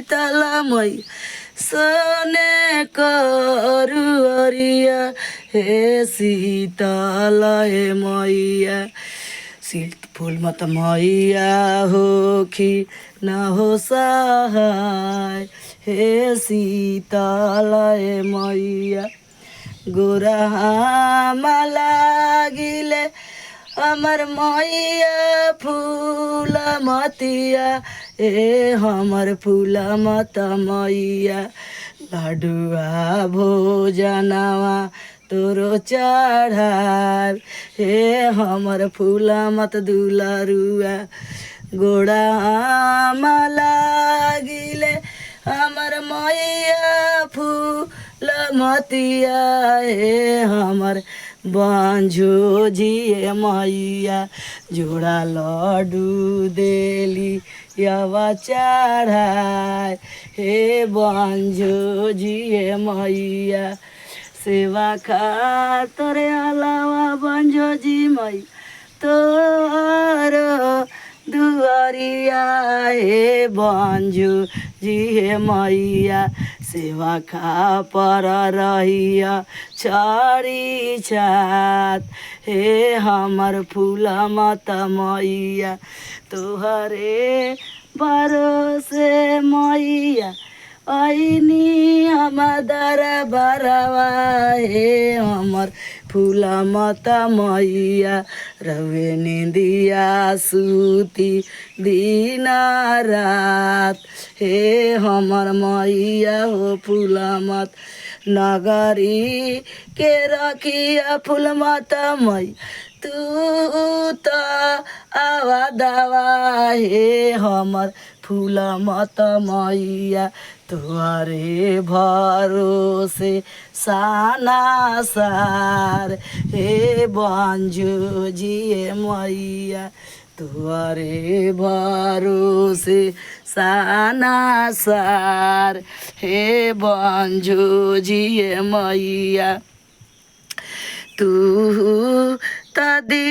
शीतला मैया सोने करुअरिया हे शीतला हे मैया फूल मत मैया होखी न हो सहाय हे शीतला हे मैया गोरा माला गिले हमर मैया फूल मतिया ए हमर फूल मत मैया लाडुआ भोजनवा तोरो चढ़ाब हे हमर फूल मत दुलरुआ गोड़ा माला गिले हमर मैया फूल मतिया हे हमर बांझो जिए मैया जोड़ा लड्डू देली यावा चढ़ाए हे बांझो जिए मैया सेवा खातर अलावा बांझो जी मैया तोर दुआरिया हे बांझो जिए मैया सेवा खा पर रहिया छड़ी छात हे हमर फूल मत मैया तोहरे भरोसे मैया ऐनी हमदर बरवा हे हमर फूल मत मैया रवे निंदिया सूती दिन रात हे हमर मैया हो फूल मत नगरी के रखिया फूल मत मैया तू तो आवा दवा हे हमर फूल मत मैया तुहरे भरोसे साना सार हे बांझो जिए मैया तुहरे भरोसे साना सार हे बांझो जिए मैया तू तदी